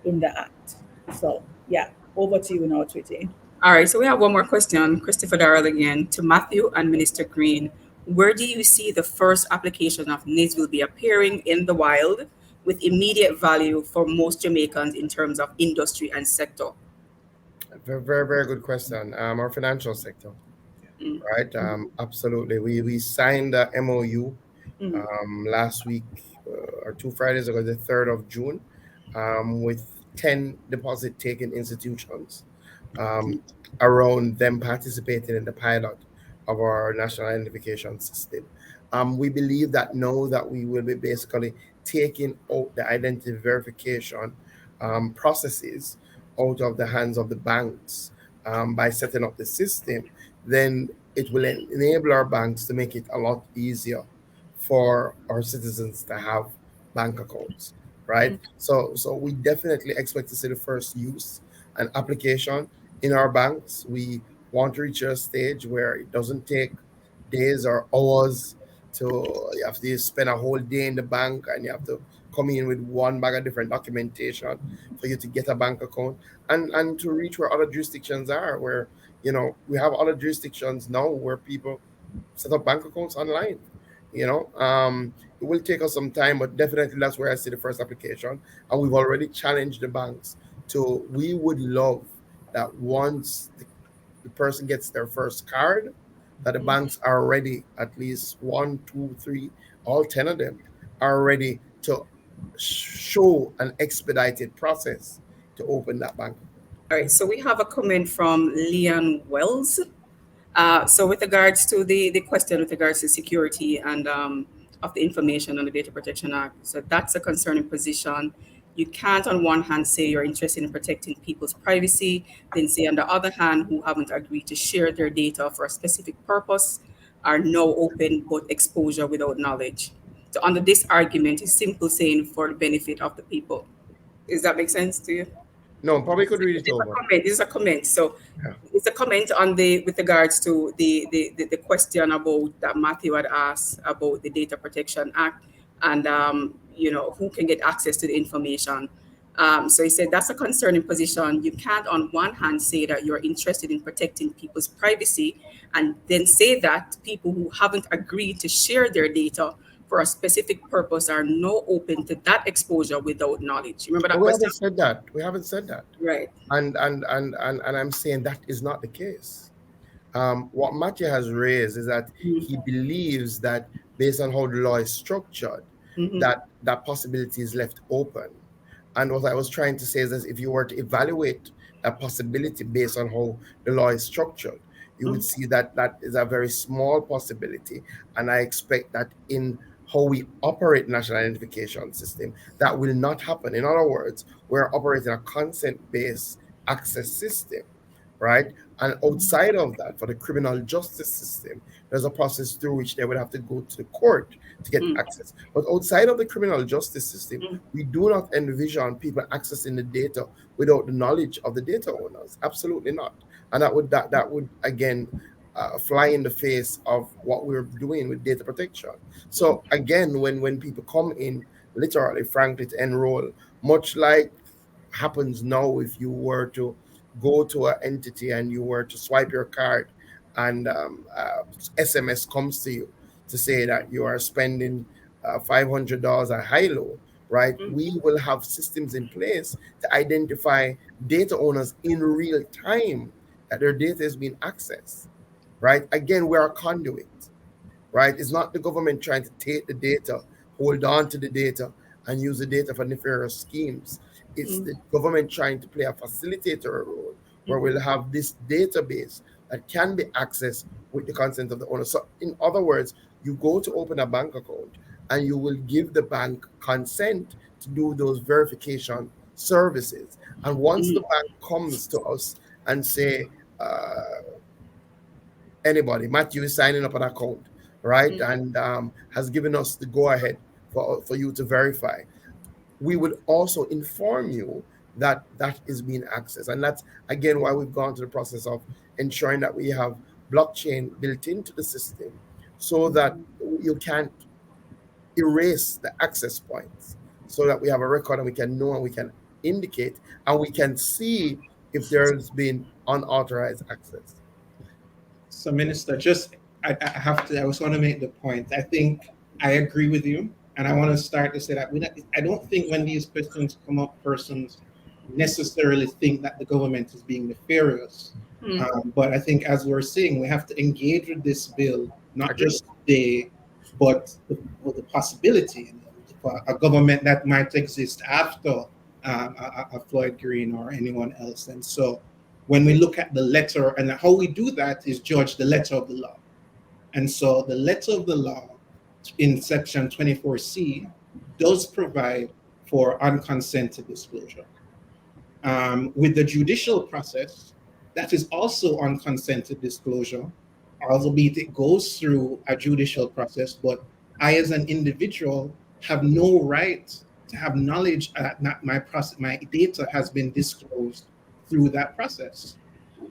in the Act. So, yeah, over to you now, Twitty. All right, so we have one more question, Christopher Darrell again, to Matthew and Minister Green. Where do you see the first application of NIDS will be appearing in the wild with immediate value for most Jamaicans in terms of industry and sector? Very, very, very good question. Our financial sector, right? Absolutely. We signed the MOU last week or 2 Fridays ago, the 3rd of June, with 10 deposit-taking institutions around them participating in the pilot of our national identification system. We believe that now that we will be basically taking out the identity verification processes out of the hands of the banks by setting up the system, then it will enable our banks to make it a lot easier for our citizens to have bank accounts, right? So we definitely expect to see the first use and application in our banks. We want to reach a stage where it doesn't take days or hours you have to spend a whole day in the bank and you have to come in with one bag of different documentation for you to get a bank account, and to reach where other jurisdictions are, where, you know, we have other jurisdictions now where people set up bank accounts online. You know, it will take us some time, but definitely that's where I see the first application. And we've already challenged the banks to, we would love that once the person gets their first card, that the banks are ready, at least 1, 2, 3, all 10 of them are ready to show an expedited process to open that bank. All right, so we have a comment from Leon Wells. So with regards to the question with regards to security and of the information on the Data Protection Act, so that's a concerning position. You can't on one hand say you're interested in protecting people's privacy, then say on the other hand who haven't agreed to share their data for a specific purpose are now open but exposure without knowledge. So under this argument, it's simple saying for the benefit of the people. Does that make sense to you? No, probably could read it over. This is a comment. So it's a comment on with regards to the question about that Matthew had asked about the Data Protection Act and you know, who can get access to the information. So he said that's a concerning position. You can't on one hand say that you're interested in protecting people's privacy and then say that people who haven't agreed to share their data for a specific purpose are no open to that exposure without knowledge. You remember that question? We haven't said that. Right. And I'm saying that is not the case. What Matthew has raised is that he believes that based on how the law is structured, that possibility is left open. And what I was trying to say is that if you were to evaluate that possibility based on how the law is structured, you would see that that is a very small possibility. And I expect that in how we operate national identification system, that will not happen. In other words, we're operating a consent-based access system, right? And outside of that, for the criminal justice system, there's a process through which they would have to go to the court to get access. But outside of the criminal justice system, we do not envision people accessing the data without the knowledge of the data owners. Absolutely not. And that would again fly in the face of what we're doing with data protection. So again, when people come in, literally, frankly, to enroll, much like happens now if you were to go to an entity and you were to swipe your card and SMS comes to you to say that you are spending $500 at high-low, right? We will have systems in place to identify data owners in real time that their data is being accessed, right? Again, we're a conduit, right? It's not the government trying to take the data, hold on to the data, and use the data for nefarious schemes. It's the government trying to play a facilitator role where we'll have this database that can be accessed with the consent of the owner. So in other words, you go to open a bank account and you will give the bank consent to do those verification services. And once the bank comes to us and say, anybody, Matthew is signing up an account, right? And has given us the go-ahead for you to verify. We would also inform you that that is being accessed. And that's, again, why we've gone to the process of ensuring that we have blockchain built into the system so that you can't erase the access points, so that we have a record and we can know and we can indicate and we can see if there's been unauthorized access. So, Minister, I just want to make the point. I think I agree with you. And I want to start to say that I don't think when these questions come up, persons necessarily think that the government is being nefarious. But I think, as we're saying, we have to engage with this bill, not just today, but with the possibility for a government that might exist after a Floyd Green or anyone else. And so when we look at the letter, and how we do that is judge the letter of the law. And so the letter of the law in section 24C does provide for unconsented disclosure. With the judicial process, that is also unconsented disclosure, albeit it goes through a judicial process, but I as an individual have no right to have knowledge that my data has been disclosed through that process.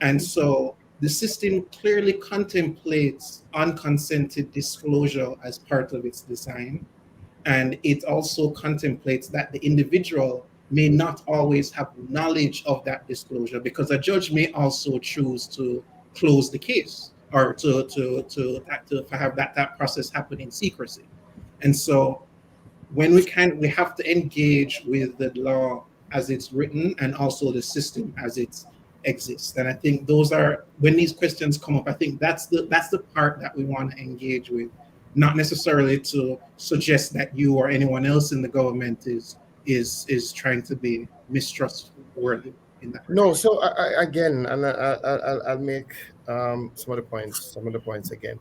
And so the system clearly contemplates unconsented disclosure as part of its design. And it also contemplates that the individual may not always have knowledge of that disclosure, because a judge may also choose to close the case or to have that process happen in secrecy. And so when we have to engage with the law as it's written and also the system as it exists. And I think those are, when these questions come up, I think that's the part that we want to engage with, not necessarily to suggest that you or anyone else in the government is trying to be mistrustworthy in that. No, so I'll make some of the points again.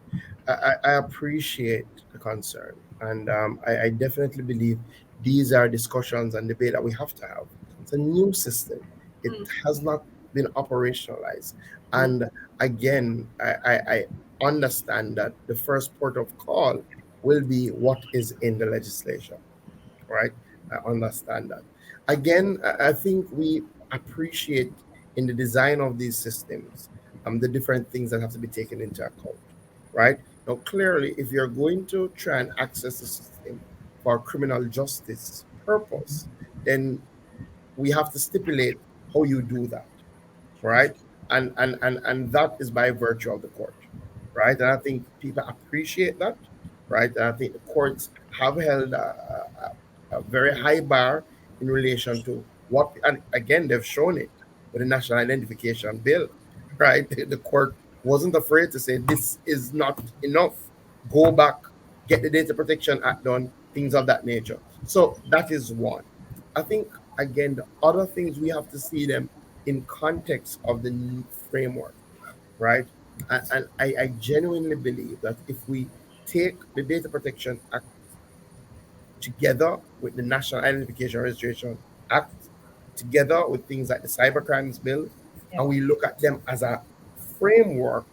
I appreciate the concern, and I definitely believe these are discussions and debate that we have to have. It's a new system. It has not been operationalized. And again, I understand that the first port of call will be what is in the legislation, right? I understand that. Again, I think we appreciate in the design of these systems the different things that have to be taken into account, right? Now, clearly, if you're going to try and access the system for criminal justice purpose, then we have to stipulate how you do that, right? And that is by virtue of the court, right? And I think people appreciate that, right? And I think the courts have held a very high bar in relation to what, and again, they've shown it with the National Identification Bill, right? The court wasn't afraid to say this is not enough. Go back, get the Data Protection Act done, things of that nature. So that is one. I think, again, the other things, we have to see them in context of the new framework, right? And I genuinely believe that if we take the Data Protection Act together with the National Identification Registration Act, together with things like the Cybercrimes Bill, and we look at them as a framework,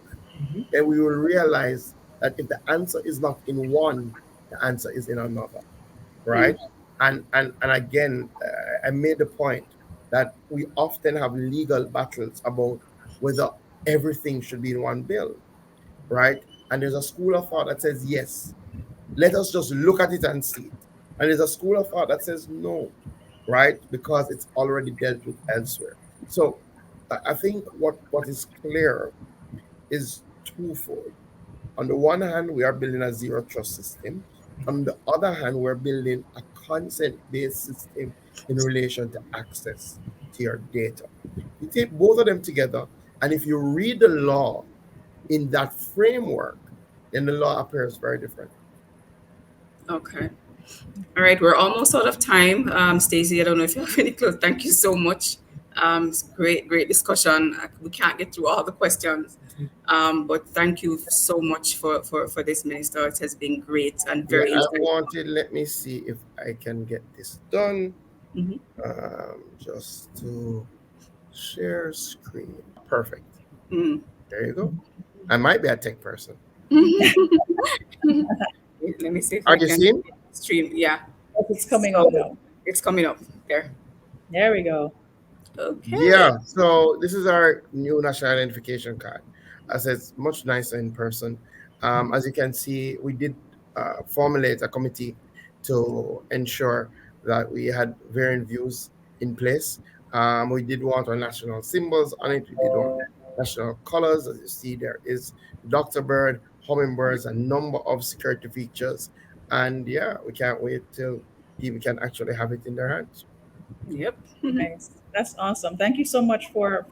then we will realize that if the answer is not in one, the answer is in another, right? And again, I made the point that we often have legal battles about whether everything should be in one bill, right? And there's a school of thought that says, yes, let us just look at it and see it. And there's a school of thought that says no, right? Because it's already dealt with elsewhere. So I think what is clear is twofold. On the one hand, we are building a zero trust system. On the other hand, we're building a consent-based system in relation to access to your data. You take both of them together, and if you read the law in that framework, then the law appears very different. Okay. All right, we're almost out of time. Stacey, I don't know if you have any close. Thank you so much. It's great discussion. We can't get through all the questions, but thank you so much for this, Minister. It has been great and very insightful. Let me see if I can get this done. Just to share screen. Perfect. There you go. I might be a tech person. me see if Are I you can seeing? stream. Yeah, It's coming up now. it's coming up there. There we go. Okay. Yeah, so this is our new national identification card. As it's much nicer in person. As you can see, we did formulate a committee to ensure that we had varying views in place. We did want our national symbols on it. We did want national colors. As you see, there is Dr. Bird, hummingbirds, a number of security features. And yeah, we can't wait till people can actually have it in their hands. Yep. Nice. That's awesome. Thank you so much for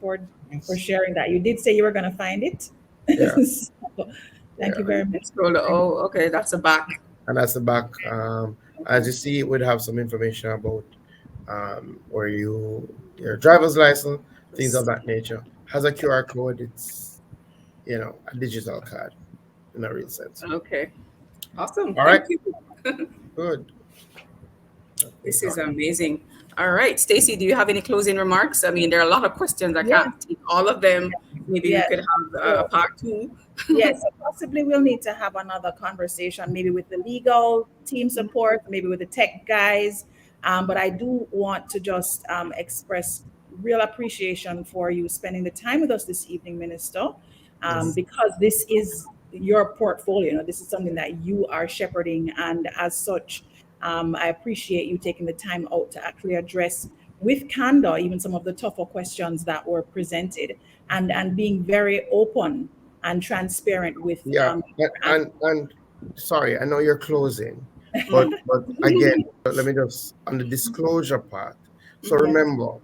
sharing that. You did say you were going to find it. Yeah. So, thank you very much. Scroll. Oh, okay. That's the back. And that's the back. As you see, it would have some information about where your driver's license, things of that nature. Has a QR code. It's a digital card in a real sense. Okay. Awesome. All right. Thank you. Good. This is amazing. All right, Stacey, do you have any closing remarks? I mean, there are a lot of questions. I can't take all of them. Maybe Yes. we could have a part 2. Yes, so possibly we'll need to have another conversation, maybe with the legal team support, maybe with the tech guys. But I do want to just express real appreciation for you spending the time with us this evening, Minister, Yes. because this is your portfolio. This is something that you are shepherding, and as such, I appreciate you taking the time out to actually address with candor even some of the tougher questions that were presented, and being very open and transparent with. Yeah. And sorry, I know you're closing, but again, let me just on the disclosure part. So remember,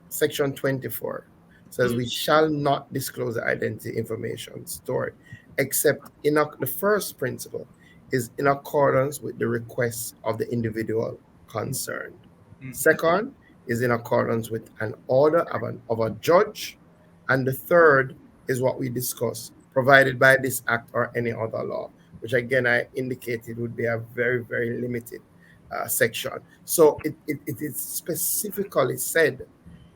section 24 says we shall not disclose the identity information stored except the first principle is in accordance with the requests of the individual concerned. Second is in accordance with an order of a judge. And the third is what we discussed, provided by this act or any other law, which again I indicated would be a very, very limited section. So it is specifically said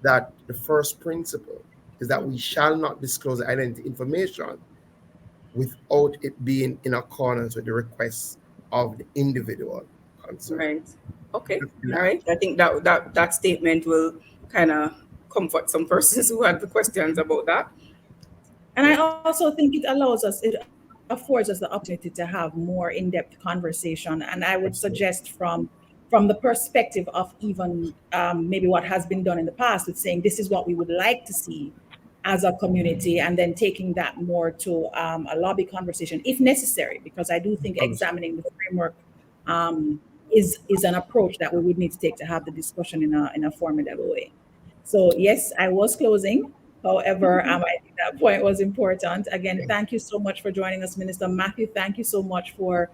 that the first principle is that we shall not disclose identity information without it being in accordance with the requests of the individual concerned. Right. Okay. All right. I think that statement will kind of comfort some persons who had the questions about that. And I also think it affords us the opportunity to have more in-depth conversation. And I would suggest from the perspective of even maybe what has been done in the past, with saying this is what we would like to see as a community, and then taking that more to a lobby conversation if necessary, because I do think examining the framework is an approach that we would need to take to have the discussion in a formidable way. So yes, I was closing. However, I think that point was important. Again, thank you so much for joining us, Minister Matthew. Thank you so much for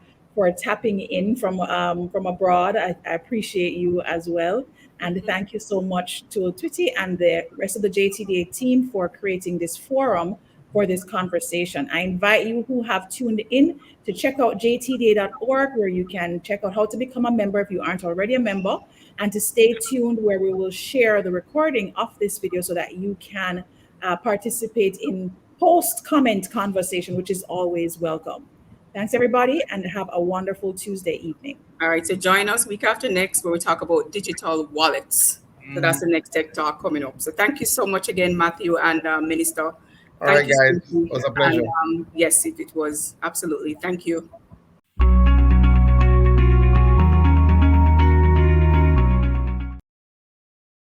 tapping in from abroad. I appreciate you as well. And thank you so much to Twitty and the rest of the JTDA team for creating this forum for this conversation. I invite you who have tuned in to check out jtda.org, where you can check out how to become a member if you aren't already a member, and to stay tuned where we will share the recording of this video so that you can participate in post-comment conversation, which is always welcome. Thanks, everybody, and have a wonderful Tuesday evening. All right, so join us week after next where we talk about digital wallets. So that's the next tech talk coming up. So thank you so much again, Matthew and Minister. All right, guys. It was a pleasure. And, yes, it was absolutely. Thank you.